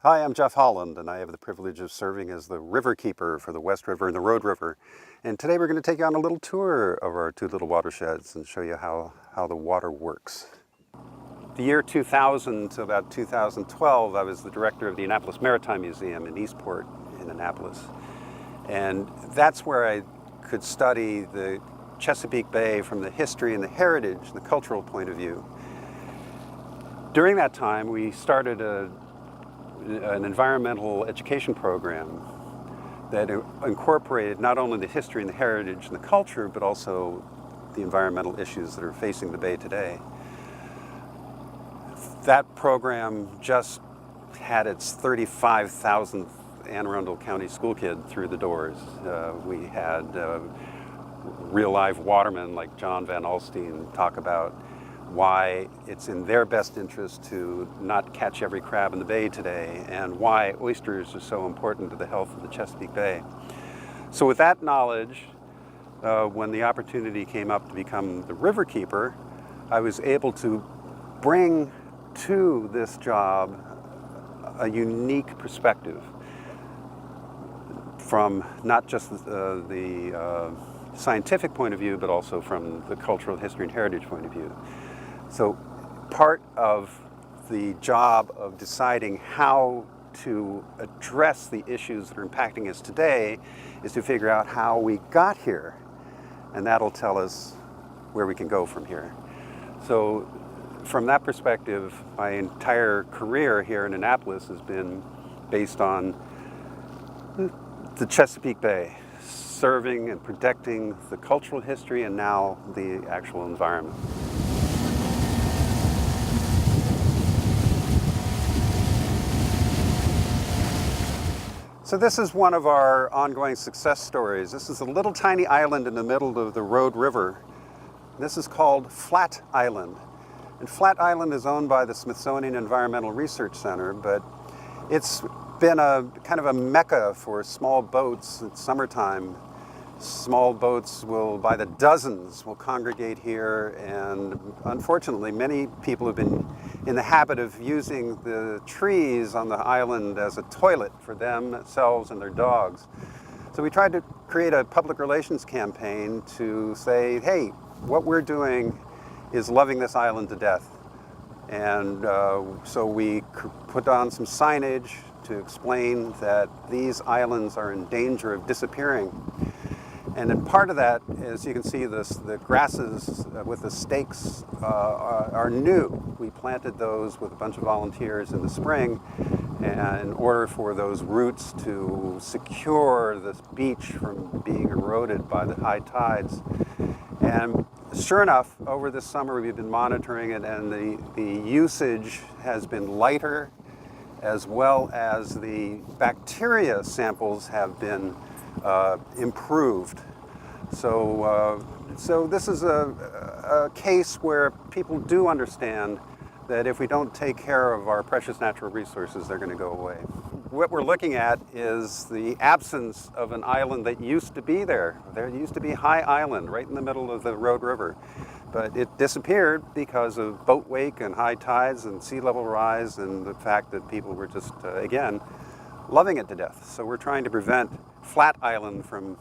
Hi, I'm Jeff Holland, and I have the privilege of serving as the river keeper for the West River and the Rhode River. And today we're going to take you on a little tour of our two little watersheds and show you how the water works. The year 2000 to about 2012, I was the director of the Annapolis Maritime Museum in Eastport in Annapolis. And that's where I could study the Chesapeake Bay from the history and the heritage and the cultural point of view. During that time, we started an environmental education program that incorporated not only the history and the heritage and the culture, but also the environmental issues that are facing the Bay today. That program just had its 35,000th Anne Arundel County school kid through the doors. We had real live watermen like John Van Alstyne talk about why it's in their best interest to not catch every crab in the bay today, and why oysters are so important to the health of the Chesapeake Bay. So with that knowledge, when the opportunity came up to become the river keeper, I was able to bring to this job a unique perspective from not just the scientific point of view, but also from the cultural history and heritage point of view. So part of the job of deciding how to address the issues that are impacting us today is to figure out how we got here, and that'll tell us where we can go from here. So from that perspective, my entire career here in Annapolis has been based on the Chesapeake Bay, serving and protecting the cultural history and now the actual environment. So this is one of our ongoing success stories. This is a little tiny island in the middle of the Rhode River. This is called Flat Island. And Flat Island is owned by the Smithsonian Environmental Research Center, but it's been a kind of a mecca for small boats. It's summertime. Small boats will, by the dozens, will congregate here, and unfortunately many people have been in the habit of using the trees on the island as a toilet for themselves and their dogs. So we tried to create a public relations campaign to say, hey, what we're doing is loving this island to death. And so we put on some signage to explain that these islands are in danger of disappearing. And then part of that, as you can see, the grasses with the stakes are new. We planted those with a bunch of volunteers in the spring in order for those roots to secure this beach from being eroded by the high tides. And sure enough, over this summer we've been monitoring it, and the usage has been lighter, as well as the bacteria samples have been improved. So this is a case where people do understand that if we don't take care of our precious natural resources, they're going to go away. What we're looking at is the absence of an island that used to be there. There used to be High Island right in the middle of the Rhode River, but it disappeared because of boat wake and high tides and sea level rise and the fact that people were just, again, loving it to death. So we're trying to prevent Flat Island from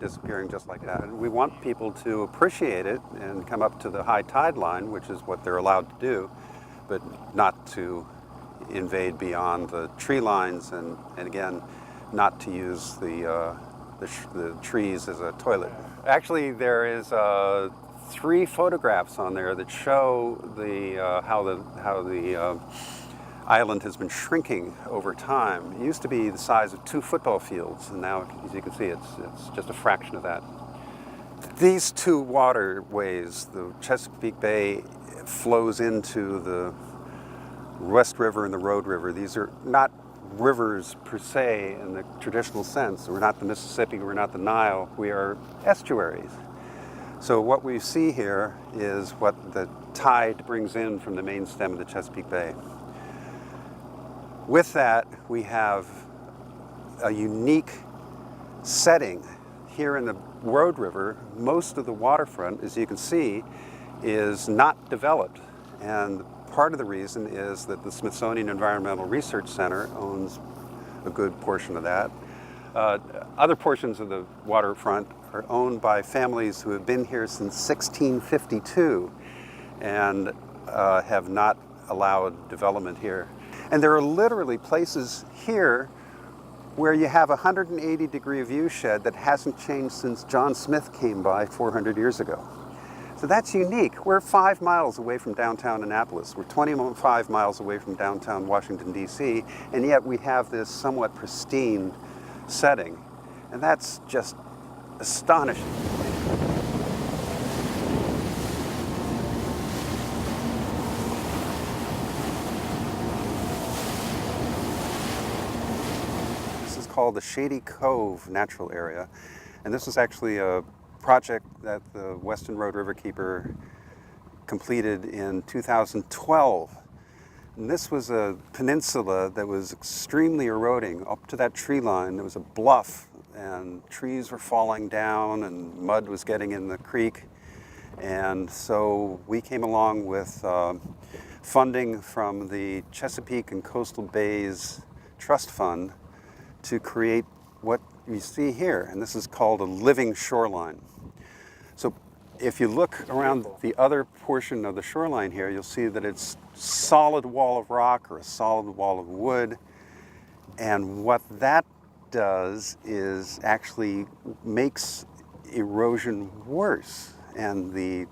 disappearing just like that. And we want people to appreciate it and come up to the high tide line, which is what they're allowed to do, but not to invade beyond the tree lines, and again, not to use the trees as a toilet. Actually, there is 3 photographs on there that show how the island has been shrinking over time. It used to be the size of 2 football fields, and now, as you can see, it's just a fraction of that. These 2 waterways, the Chesapeake Bay flows into the West River and the Rhode River. These are not rivers per se in the traditional sense. We're not the Mississippi, we're not the Nile, we are estuaries. So what we see here is what the tide brings in from the main stem of the Chesapeake Bay. With that, we have a unique setting here in the Rhode River. Most of the waterfront, as you can see, is not developed. And part of the reason is that the Smithsonian Environmental Research Center owns a good portion of that. Other portions of the waterfront are owned by families who have been here since 1652 and have not allowed development here. And there are literally places here where you have a 180-degree view shed that hasn't changed since John Smith came by 400 years ago. So that's unique. We're 5 miles away from downtown Annapolis. We're 25 miles away from downtown Washington, D.C., and yet we have this somewhat pristine setting. And that's just astonishing. This is called the Shady Cove Natural Area, and this is actually a project that the Western Rhode Riverkeeper completed in 2012. And this was a peninsula that was extremely eroding. Up to that tree line, there was a bluff, and trees were falling down, and mud was getting in the creek. And so we came along with funding from the Chesapeake and Coastal Bays Trust Fund to create what you see here, and this is called a living shoreline. So if you look around the other portion of the shoreline here, you'll see that it's solid wall of rock or a solid wall of wood, and what that does is actually makes erosion worse and the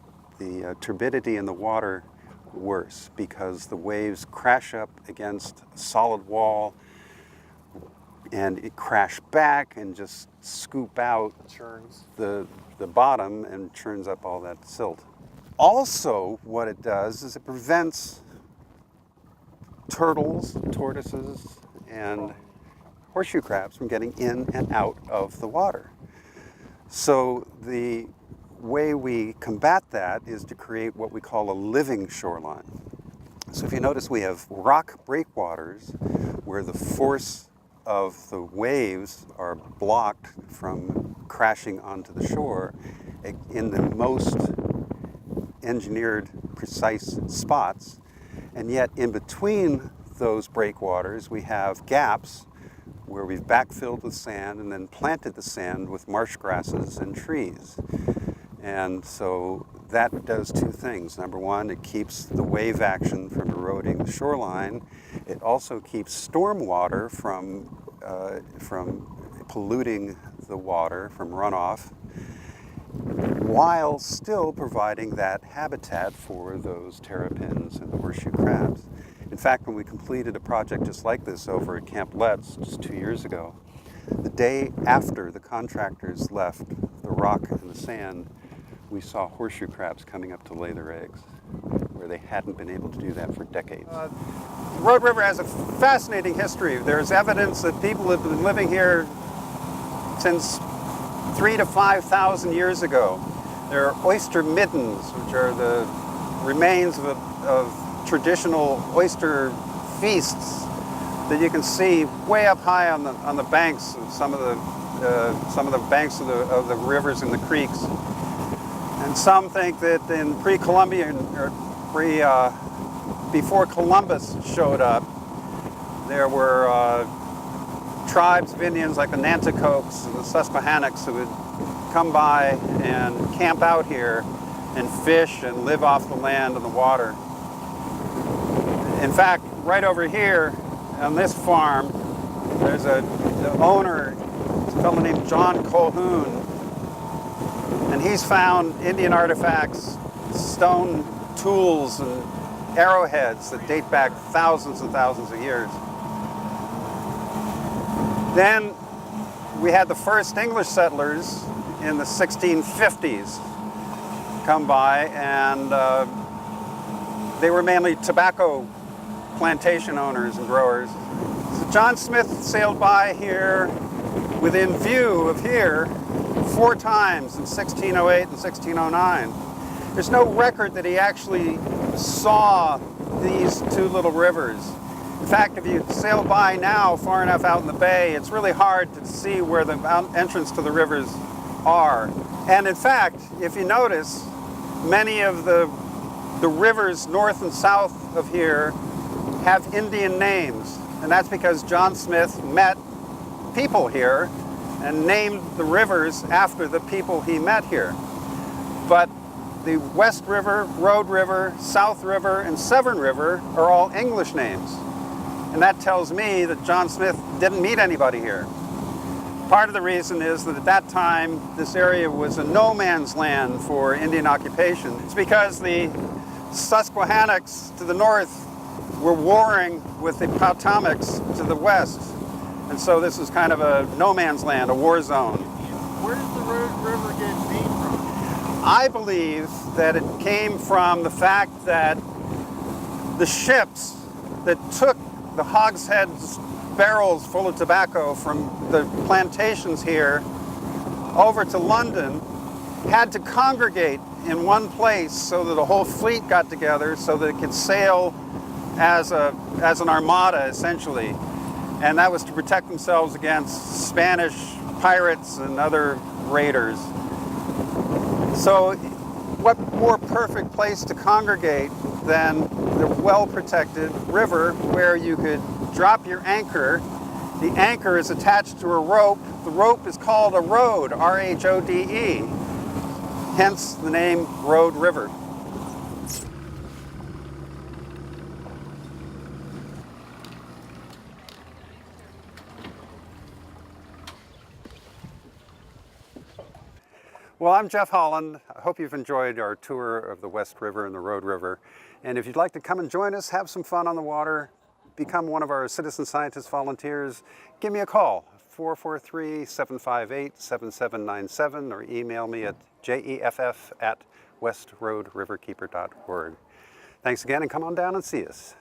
turbidity in the water worse, because the waves crash up against a solid wall and it crash back and just scoop out the bottom and churns up all that silt. Also, what it does is it prevents turtles, tortoises, and horseshoe crabs from getting in and out of the water. So the way we combat that is to create what we call a living shoreline. So if you notice, we have rock breakwaters where the force of the waves are blocked from crashing onto the shore in the most engineered, precise spots. And yet in between those breakwaters, we have gaps where we've backfilled with sand and then planted the sand with marsh grasses and trees. And so that does two things. Number one, it keeps the wave action from eroding the shoreline. It also keeps storm water from polluting the water, from runoff, while still providing that habitat for those terrapins and the horseshoe crabs. In fact, when we completed a project just like this over at Camp Letts just 2 years ago, the day after the contractors left the rock and the sand, we saw horseshoe crabs coming up to lay their eggs, where they hadn't been able to do that for decades. The Rhode River has a fascinating history. There's evidence that people have been living here since 3,000 to 5,000 years ago. There are oyster middens, which are the remains of traditional oyster feasts that you can see way up high on the banks of some of the banks of the rivers and the creeks. And some think that in pre-Columbian or before Columbus showed up, there were tribes of Indians like the Nanticokes and the Susquehannocks who would come by and camp out here and fish and live off the land and the water. In fact, right over here on this farm, there's the owner, a fellow named John Colhoun, and he's found Indian artifacts, stone tools, and arrowheads that date back thousands and thousands of years. Then we had the first English settlers in the 1650s come by, and they were mainly tobacco plantation owners and growers. So John Smith sailed by here within view of here 4 times in 1608 and 1609. There's no record that he actually saw these two little rivers. In fact, if you sail by now far enough out in the bay, it's really hard to see where the entrance to the rivers are. And in fact, if you notice, many of the the rivers north and south of here have Indian names. And that's because John Smith met people here and named the rivers after the people he met here. But the West River, Rhode River, South River, and Severn River are all English names. And that tells me that John Smith didn't meet anybody here. Part of the reason is that at that time, this area was a no man's land for Indian occupation. It's because the Susquehannocks to the north were warring with the Potawatoms to the west. And so this is kind of a no man's land, a war zone. Where does the Rhode River get its name from? I believe that it came from the fact that the ships that took the hogsheads barrels full of tobacco from the plantations here over to London had to congregate in one place so that the whole fleet got together so that it could sail as an armada, essentially. And that was to protect themselves against Spanish pirates and other raiders. So what more perfect place to congregate than the well-protected river where you could drop your anchor. The anchor is attached to a rope. The rope is called a rhode, R-H-O-D-E. Hence the name Rhode River. Well, I'm Jeff Holland. I hope you've enjoyed our tour of the West River and the Rhode River. And if you'd like to come and join us, have some fun on the water, become one of our citizen scientist volunteers, give me a call, 443-758-7797, or email me at jeff@westroadriverkeeper.org. Thanks again, and come on down and see us.